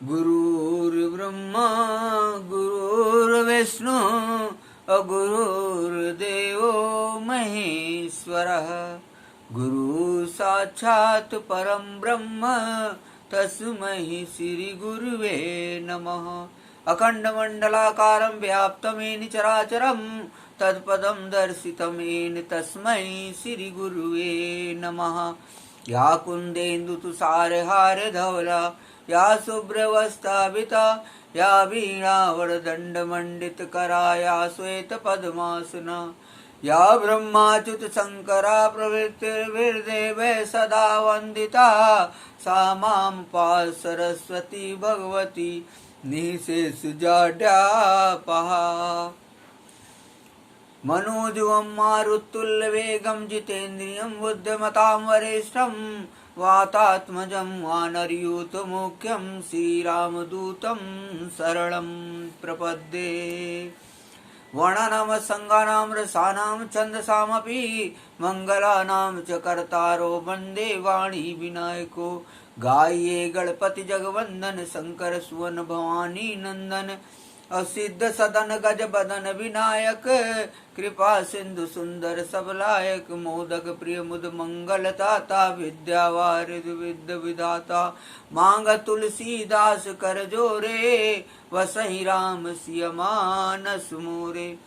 गुरुर्ब्रह्मा गुरुर्विष्णु गुरुर्देवो महेश्वरः गुरु साक्षात् परं ब्रह्म तस्मै श्री गुरुवे नमः। अखण्डमण्डलाकारं व्याप्तमेन चराचरं तत्पदं दर्शितं येन तस्मै श्री गुरुवे नमः। या कुन्देन्दु तुषारहार धवला या शुभ्रवस्त्राभिता या वीणावरदण्डमण्डितकरा या श्वेतपद्मासना या ब्रह्माच्युत शङ्करा प्रभृतिर्विर्देवैः सदा वन्दिता सा मां पाहि सरस्वती भगवती निःशेषजाड्यापहा। मनोजवं मारुतुल्यवेगं जितेन्द्रियं बुद्धिमतां वरिष्ठं वातात्मजं वानरयूथमुख्यं श्रीरामदूतं शरणं प्रपद्ये। वर्णानां संगानां रसानां छन्दसामपि मङ्गलानां च कर्तारो वन्दे वाणी विनायको। गाये गणपति जगवंदन शंकर सुवन भवानी नंदन असिद्ध सदन गज बदन विनायक कृपा सिंधु सुंदर सबलायक मोदक प्रिय मुद मंगल दाता विद्यावारिद विद्या विधाता मांग तुलसीदास कर जोरे वसहि राम सिय मानस मोरे।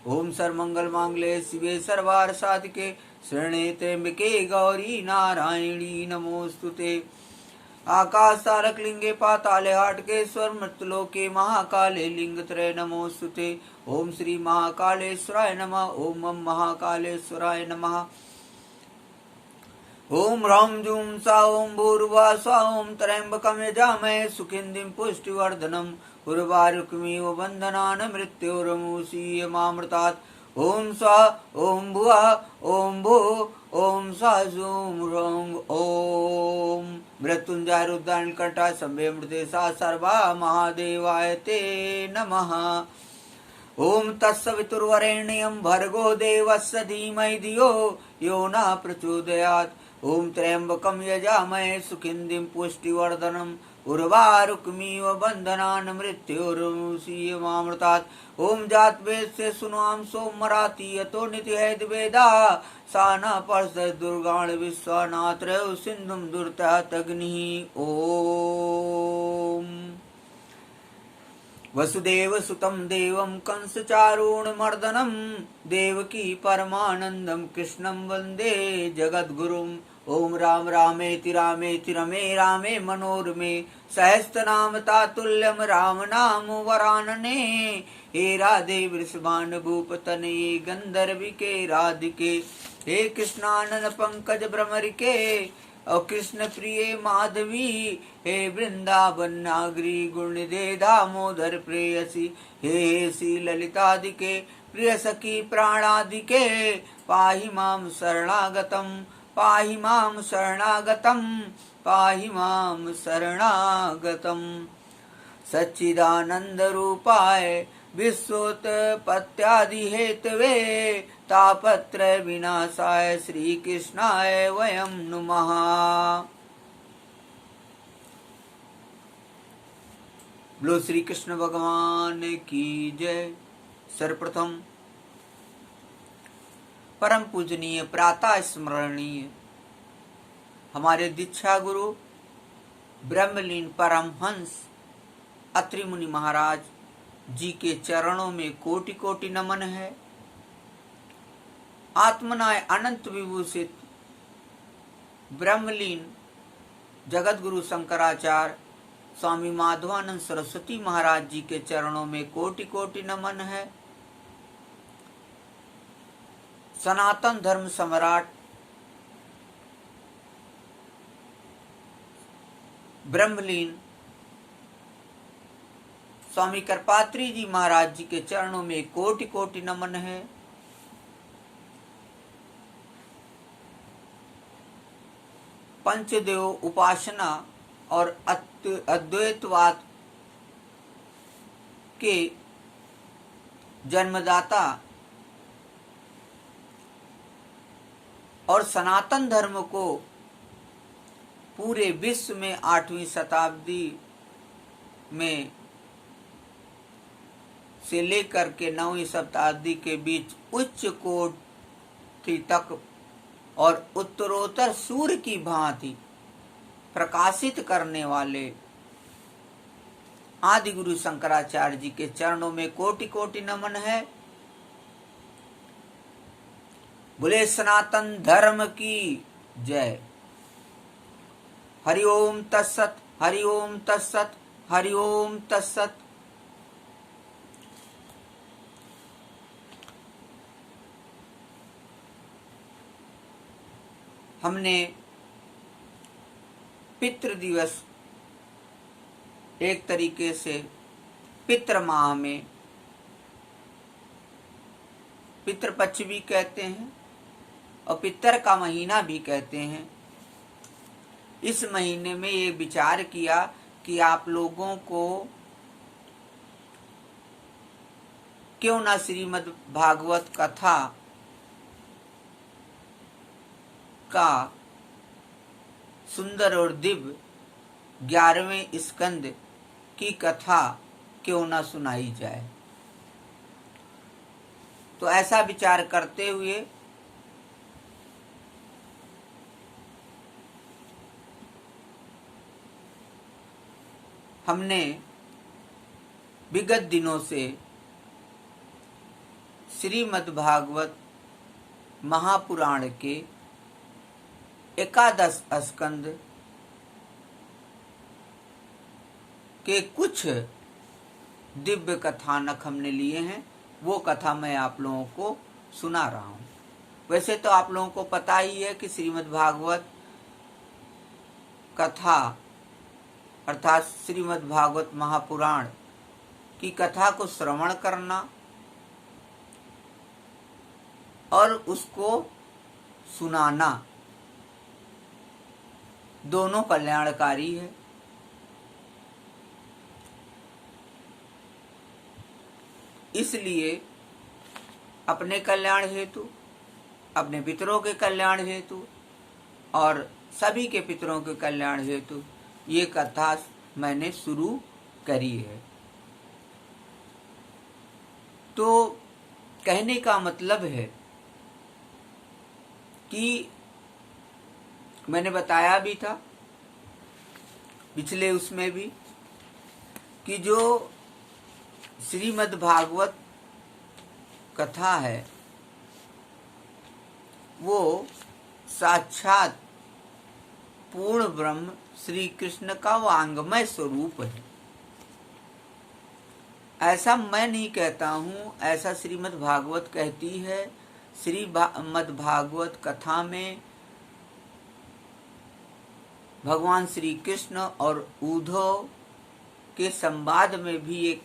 ओम सर्वमंगल मांगल्ये शिवे सर्वार्थ साधिके शरणे त्र्यंबके गौरी नारायणी नमोस्तुते। आकाश तारक लिंगे पाताले हाटकेश्वर मृत्युलोके महाकाले लिंगत्रय नमोस्तुते। ओम श्री महाकालेश्वराय नमः। ओम मम महाकालेश्वराय नमः। ओम ह्रौं जूं सा ओम भूर्भुवः स्वः ओम त्र्यंबकं यजामहे सुगन्धिं पुष्टिवर्धनम् उर्वारुकमिव बन्धनान् मृत्योर्मुक्षीयमामृतात्। ओम स्वः ओम भुवः ओम भुः ओम स्वः जूं ह्रौं ओम मृत्युंजय रुद्राणकंठा शम्भे मृतेशा सर्वा महादेवाय ते नमः। ओम तत्सवितुर्वरेण्यं भर्गो देवस्य धीमहि धियो यो न प्रचोदयात्। ओम त्र्यंबकं यजामहे सुगन्धिं पुष्टिवर्धनम् उर्वारुकमिव बन्धनान् मृत्योर्मुक्षीयमामृतात्। ओम जातवेदस्य सुनुआं सोमराति यतो नित्यहैद्वेदा सा न पर्षद दुर्गाण विश्वनात्रयो सिन्धुं दुर्तात अग्निः। ओम वसुदेव सुतं देवं कंसचारूणमर्दनं देवकी परमानन्दं कृष्णं वन्दे जगद्गुरुम्। ओम राम रामेति रामेति रमे रामे मनोरमे सहस्रनाम तातुल्यम राम नाम वरानने। हे राधे वृषभान भूपतनये गंधर्विके राधिके हे कृष्णानन पंकज भ्रमरिके और कृष्ण प्रिय माधवी हे वृंदावन नागरी गुणनिधे दामोदर प्रेयसी हे श्री ललितादिके प्रिय सखी प्राणादिके पाहि मां शरणागतम् पाहि मां शरणागतम् पाहि मां शरणागतम्। सच्चिदानंद रूपाय विश्वोत्पत्त्यादि हेतवे तापत्रय विनाशाय श्री कृष्णाय वयं नुमः। बोलो श्री कृष्ण भगवान की जय। सर्वप्रथम परम पूजनीय प्रातः स्मरणीय हमारे दीक्षा गुरु ब्रह्मलीन परमहंस अत्रि मुनि महाराज जी के चरणों में कोटि कोटि नमन है। आत्मनाय अनंत विभूषित ब्रह्मलीन जगत गुरु शंकराचार्य स्वामी माधवानंद सरस्वती महाराज जी के चरणों में कोटि कोटि नमन है। सनातन धर्म सम्राट ब्रह्मलीन स्वामी कृपात्री जी महाराज जी के चरणों में कोटि कोटि नमन है। पंचदेव उपासना और अद्वैतवाद के जन्मदाता और सनातन धर्म को पूरे विश्व में 8वीं शताब्दी में से लेकर के 9वीं शताब्दी के बीच उच्च कोटि तक और उत्तरोत्तर सूर्य की भांति प्रकाशित करने वाले आदि गुरु शंकराचार्य जी के चरणों में कोटि कोटि नमन है। बोले सनातन धर्म की जय। हरि ओम तत्सत, हरि ओम तत्सत, हरि ओम तत्सत। हमने पितृ दिवस एक तरीके से पितृ माह में, पितृपक्ष भी कहते हैं और पितर का महीना भी कहते हैं, इस महीने में ये विचार किया कि आप लोगों को क्यों ना श्रीमद् भागवत कथा का सुंदर और दिव्य 11वें स्कंद की कथा क्यों ना सुनाई जाए। तो ऐसा विचार करते हुए हमने विगत दिनों से श्रीमद् भागवत महापुराण के 11 स्कंद के कुछ दिव्य कथानक हमने लिए हैं, वो कथा मैं आप लोगों को सुना रहा हूँ। वैसे तो आप लोगों को पता ही है कि श्रीमद् भागवत कथा अर्थात श्रीमद् भागवत महापुराण की कथा को श्रवण करना और उसको सुनाना दोनों कल्याणकारी है। इसलिए अपने कल्याण हेतु, अपने पितरों के कल्याण हेतु और सभी के पितरों के कल्याण हेतु ये कथा मैंने शुरू करी है। तो कहने का मतलब है कि मैंने बताया भी था पिछले उसमें भी कि जो श्रीमद् भागवत कथा है वो साक्षात पूर्ण ब्रह्म श्री कृष्ण का वांगमय स्वरूप है। ऐसा मैं नहीं कहता हूँ, ऐसा श्रीमद् भागवत कहती है। श्रीमद् भागवत कथा में भगवान श्री कृष्ण और उद्धव के संवाद में भी एक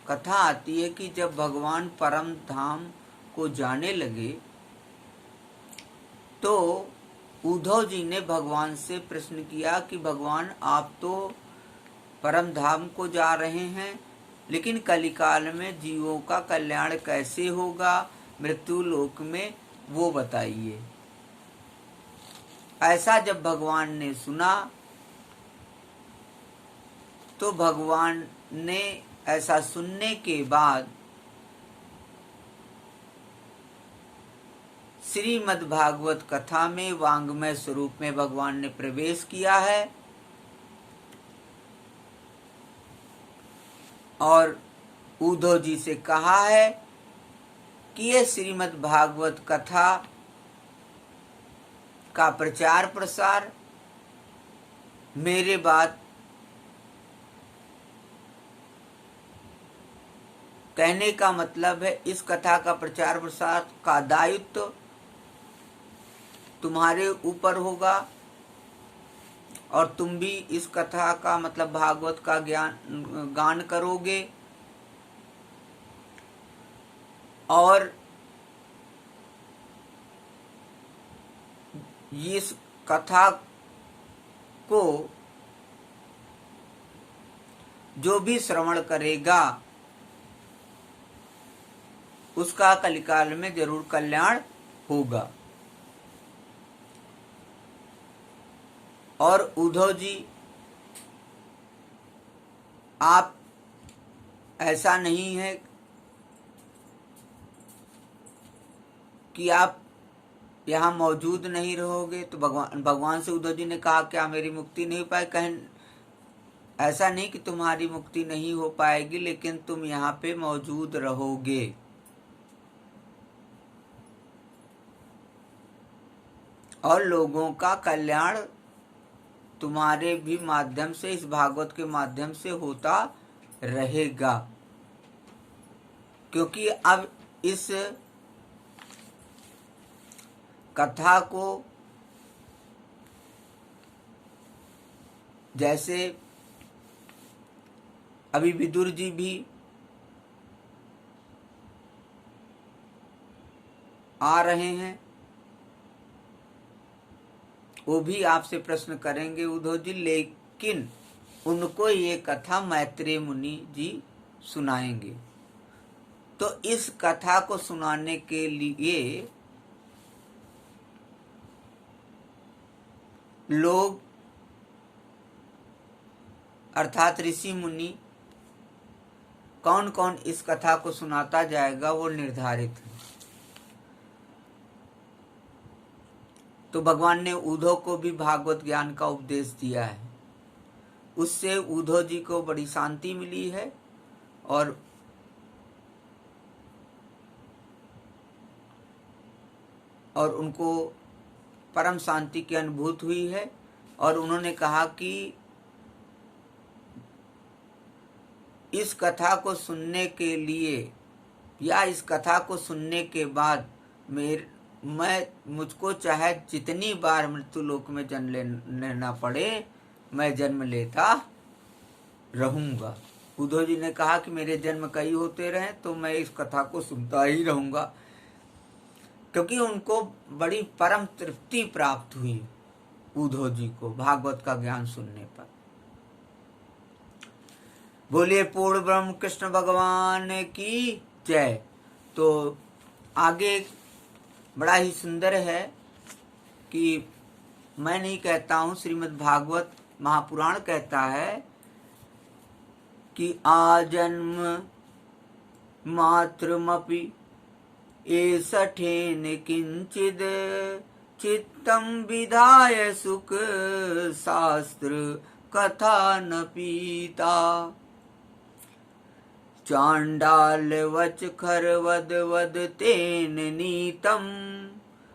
कथा आती है कि जब भगवान परम धाम को जाने लगे तो उद्धव जी ने भगवान से प्रश्न किया कि भगवान आप तो परम धाम को जा रहे हैं, लेकिन कलिकाल में जीवों का कल्याण कैसे होगा मृत्यु लोक में, वो बताइए। ऐसा जब भगवान ने सुना तो भगवान ने ऐसा सुनने के बाद श्रीमद् भागवत कथा में वांग्मय स्वरूप में भगवान ने प्रवेश किया है और उद्धव जी से कहा है कि ये श्रीमद् भागवत कथा का प्रचार प्रसार मेरे बाद कहने का मतलब है इस कथा का प्रचार प्रसार का दायित्व तुम्हारे ऊपर होगा और तुम भी इस कथा का मतलब भागवत का गान करोगे और इस कथा को जो भी श्रवण करेगा उसका कलिकाल में जरूर कल्याण होगा। और उद्धव जी आप ऐसा नहीं है कि आप यहाँ मौजूद नहीं रहोगे। तो भगवान से उद्धव जी ने कहा क्या मेरी मुक्ति नहीं हो पाए? कहें ऐसा नहीं कि तुम्हारी मुक्ति नहीं हो पाएगी, लेकिन तुम यहाँ पे मौजूद रहोगे। और लोगों का कल्याण तुम्हारे भी माध्यम से, इस भागवत के माध्यम से होता रहेगा। क्योंकि अब इस कथा को जैसे अभी विदुर जी भी आ रहे हैं, वो भी आपसे प्रश्न करेंगे उद्धव जी, लेकिन उनको ये कथा मैत्रेय मुनि जी सुनाएंगे। तो इस कथा को सुनाने के लिए लोग अर्थात ऋषि मुनि कौन कौन इस कथा को सुनाता जाएगा वो निर्धारित है। तो भगवान ने उद्धव को भी भागवत ज्ञान का उपदेश दिया है। उससे उद्धव जी को बड़ी शांति मिली है और उनको परम शांति की अनुभूति हुई है। और उन्होंने कहा कि इस कथा को सुनने के लिए या इस कथा को सुनने के बाद मुझको चाहे जितनी बार मृत्यु लोक में जन्म लेना पड़े, मैं जन्म लेता रहूंगा। उद्धव जी ने कहा कि मेरे जन्म कई होते रहे तो मैं इस कथा को सुनता ही रहूंगा, क्योंकि उनको बड़ी परम तृप्ति प्राप्त हुई उद्धव जी को भागवत का ज्ञान सुनने पर। बोलिए पूर्ण ब्रह्म कृष्ण भगवान की जय। तो आगे बड़ा ही सुंदर है कि मैं नहीं कहता हूँ, श्रीमद् भागवत महापुराण कहता है कि आजन्म मात्रमपि एषठेन किंचिद चित्तं विधाय सुख शास्त्र कथा न पीता। चांडाल वच खरवद वद तेन नीतम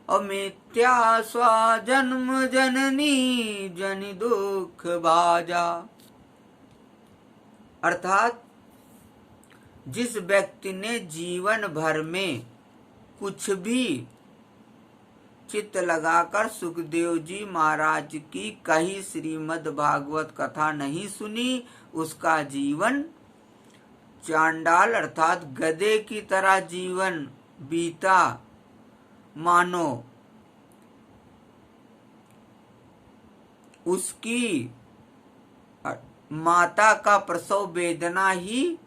अमित्या स्वाजन्म जननी जन दुख भाजा। अर्थात जिस व्यक्ति ने जीवन भर में कुछ भी चित्त लगाकर सुखदेव जी महाराज की कही श्रीमद् भागवत कथा नहीं सुनी, उसका जीवन चांडाल अर्थात गधे की तरह जीवन बीता, मानो उसकी माता का प्रसव वेदना ही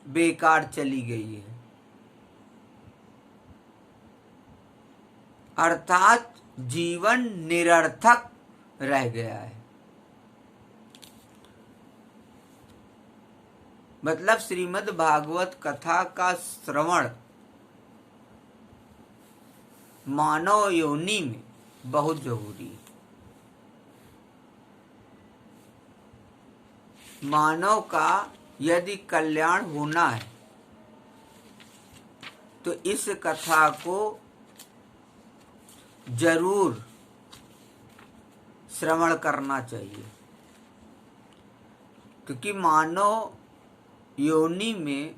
बेकार चली गई है। अर्थात जीवन निरर्थक रह गया है। मतलब श्रीमद् भागवत कथा का श्रवण मानव योनि में बहुत जरूरी है। मानव का यदि कल्याण होना है तो इस कथा को जरूर श्रवण करना चाहिए, क्योंकि मानव योनि में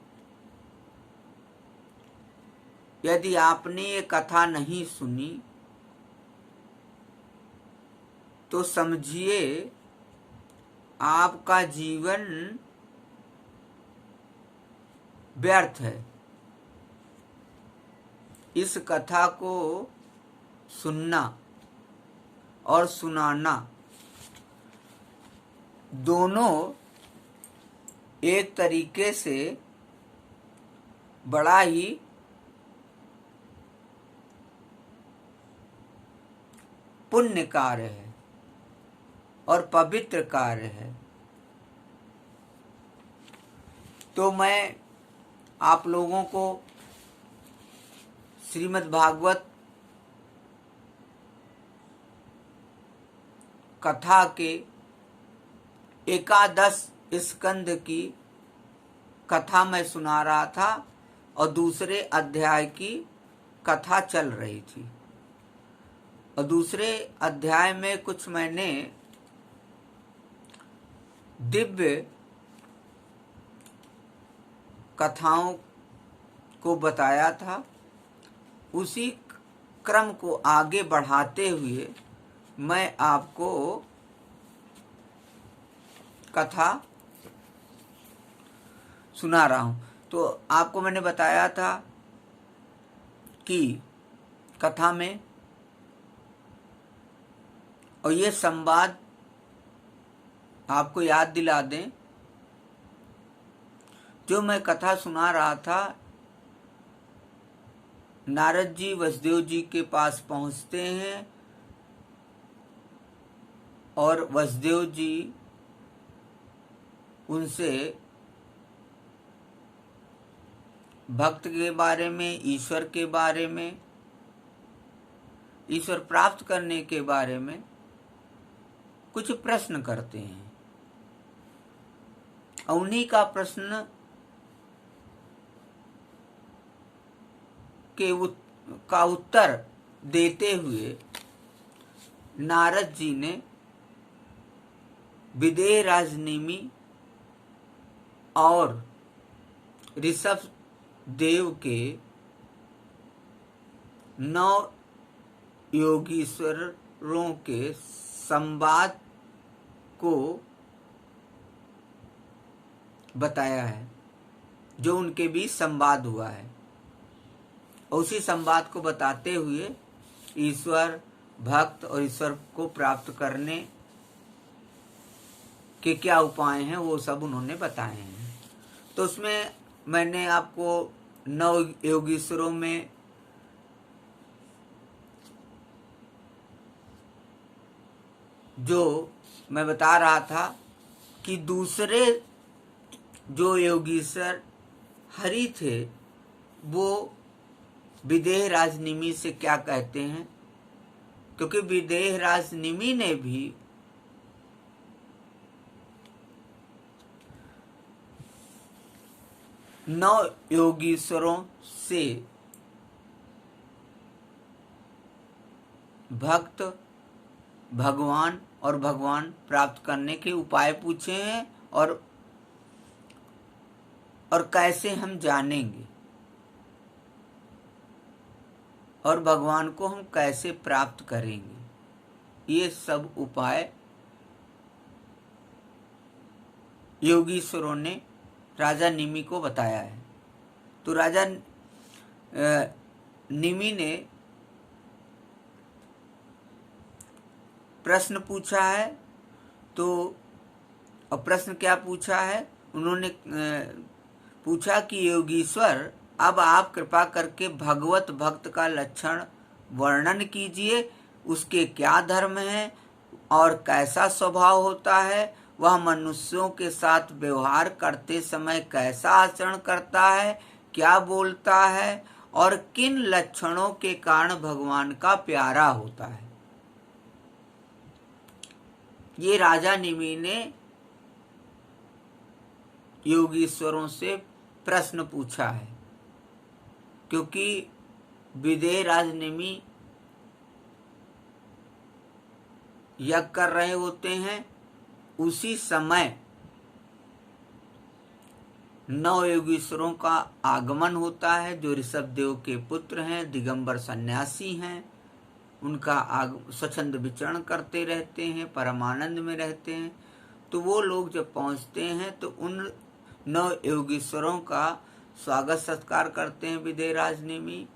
यदि आपने ये कथा नहीं सुनी तो समझिए आपका जीवन व्यर्थ है। इस कथा को सुनना और सुनाना दोनों एक तरीके से बड़ा ही पुण्य कार्य है और पवित्र कार्य है। तो मैं आप लोगों को श्रीमद् भागवत कथा के एकादश स्कंद की कथा मैं सुना रहा था और दूसरे अध्याय की कथा चल रही थी। और दूसरे अध्याय में कुछ मैंने दिव्य कथाओं को बताया था। उसी क्रम को आगे बढ़ाते हुए मैं आपको कथा सुना रहा हूं। तो आपको मैंने बताया था कि कथा में, और ये संवाद आपको याद दिला दें, जो मैं कथा सुना रहा था, नारद जी वसुदेव जी के पास पहुंचते हैं और वसुदेव जी उनसे भक्त के बारे में, ईश्वर के बारे में, ईश्वर प्राप्त करने के बारे में कुछ प्रश्न करते हैं। उन्हीं का प्रश्न का उत्तर देते हुए नारद जी ने विदेह राजनेमी और ऋषभ देव के 9 योगीश्वरों के संवाद को बताया है, जो उनके बीच संवाद हुआ है। उसी संवाद को बताते हुए ईश्वर, भक्त और ईश्वर को प्राप्त करने के क्या उपाय हैं वो सब उन्होंने बताए हैं। तो उसमें मैंने आपको 9 योगीश्वरों में जो मैं बता रहा था कि दूसरे जो योगीश्वर हरि थे वो विदेह राजनिमि से क्या कहते हैं, क्योंकि विदेह राजनिमि ने भी नौ योगीश्वरों से भक्त, भगवान और भगवान प्राप्त करने के उपाय पूछे हैं और कैसे हम जानेंगे और भगवान को हम कैसे प्राप्त करेंगे, ये सब उपाय योगीश्वरों ने राजा निमि को बताया है। तो राजा निमि ने प्रश्न पूछा है। तो और प्रश्न क्या पूछा है, उन्होंने पूछा कि योगीश्वर, अब आप कृपा करके भगवत भक्त का लक्षण वर्णन कीजिए। उसके क्या धर्म है और कैसा स्वभाव होता है, वह मनुष्यों के साथ व्यवहार करते समय कैसा आचरण करता है, क्या बोलता है और किन लक्षणों के कारण भगवान का प्यारा होता है। ये राजा निमि ने योगीश्वरों से प्रश्न पूछा है, क्योंकि विदेह राजनिमि यज्ञ कर रहे होते हैं। उसी समय 9 योगीश्वरों का आगमन होता है, जो ऋषभ देव के पुत्र हैं, दिगंबर सन्यासी हैं। उनका स्वच्छंद विचरण करते रहते हैं, परमानंद में रहते हैं। तो वो लोग जब पहुंचते हैं तो उन 9 योगीश्वरों का स्वागत सत्कार करते हैं विदेह राजनिमि,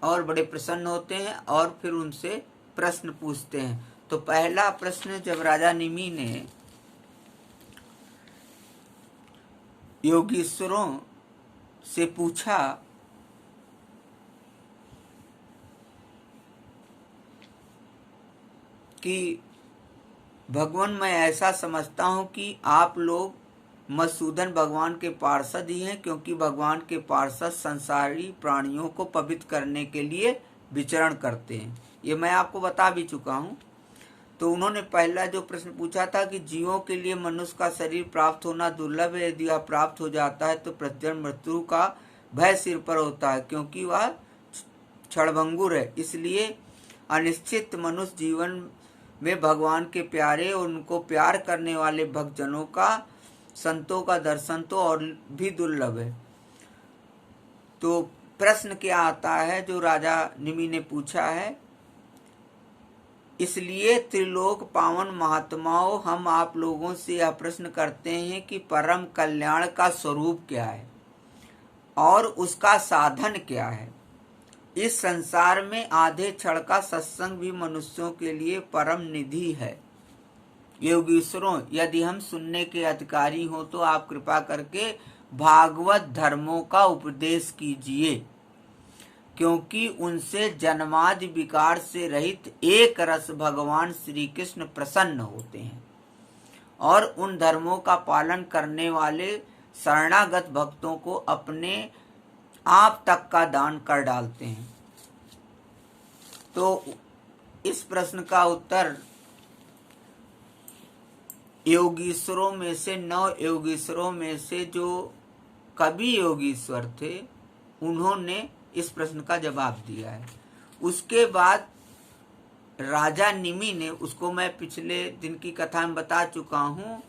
और बड़े प्रसन्न होते हैं और फिर उनसे प्रश्न पूछते हैं। तो पहला प्रश्न जब राजा निमि ने योगीश्वरों से पूछा कि भगवान, मैं ऐसा समझता हूं कि आप लोग मधुसूदन भगवान के पार्षद ही हैं, क्योंकि भगवान के पार्षद संसारी प्राणियों को पवित्र करने के लिए विचरण करते हैं। ये मैं आपको बता भी चुका हूँ। तो उन्होंने पहला जो प्रश्न पूछा था कि जीवों के लिए मनुष्य का शरीर प्राप्त होना दुर्लभ है, यदि वह प्राप्त हो जाता है तो प्रतिजन्म मृत्यु का भय सिर पर होता है, क्योंकि वह क्षणभंगुर है। इसलिए अनिश्चित मनुष्य जीवन में भगवान के प्यारे और उनको प्यार करने वाले भक्तजनों का, संतों का दर्शन तो और भी दुर्लभ है। तो प्रश्न क्या आता है जो राजा निमि ने पूछा है, इसलिए त्रिलोक पावन महात्माओं, हम आप लोगों से यह प्रश्न करते हैं कि परम कल्याण का स्वरूप क्या है और उसका साधन क्या है। इस संसार में आधे क्षण का सत्संग भी मनुष्यों के लिए परम निधि है। योगीश्वरों, यदि हम सुनने के अधिकारी हो तो आप कृपा करके भागवत धर्मों का उपदेश कीजिए, क्योंकि उनसे जन्मादि विकार से रहित एक रस भगवान श्री कृष्ण प्रसन्न होते हैं और उन धर्मों का पालन करने वाले शरणागत भक्तों को अपने आप तक का दान कर डालते हैं। तो इस प्रश्न का उत्तर योगीश्वरों में से 9 योगीश्वरों में से जो कवि योगीश्वर थे उन्होंने इस प्रश्न का जवाब दिया है। उसके बाद राजा निमि ने, उसको मैं पिछले दिन की कथा में बता चुका हूँ,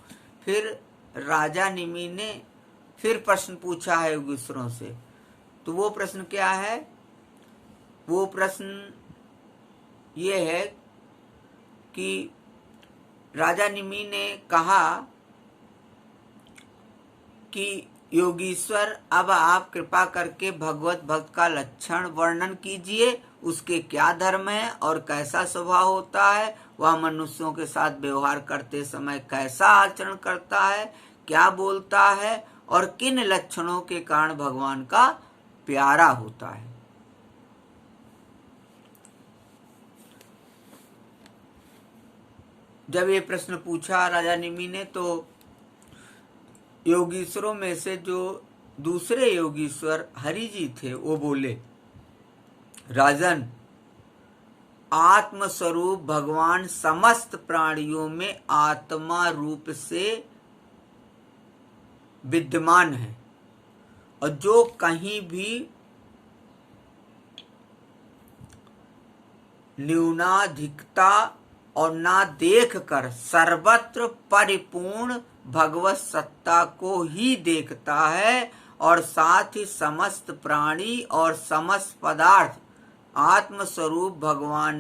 फिर राजा निमि ने फिर प्रश्न पूछा है योगीश्वरों से। तो वो प्रश्न क्या है? वो प्रश्न ये है कि राजा निमि ने कहा कि योगीश्वर, अब आप कृपा करके भगवत भक्त का लक्षण वर्णन कीजिए। उसके क्या धर्म है और कैसा स्वभाव होता है, वह मनुष्यों के साथ व्यवहार करते समय कैसा आचरण करता है, क्या बोलता है और किन लक्षणों के कारण भगवान का प्यारा होता है। जब ये प्रश्न पूछा राजा निमि ने, तो योगीश्वरों में से जो दूसरे योगीश्वर हरि जी थे वो बोले, राजन, आत्मस्वरूप भगवान समस्त प्राणियों में आत्मा रूप से विद्यमान है और जो कहीं भी न्यूनाधिकता और ना देख कर सर्वत्र परिपूर्ण भगवत सत्ता को ही देखता है और साथ ही समस्त प्राणी और समस्त पदार्थ आत्मस्वरूप भगवान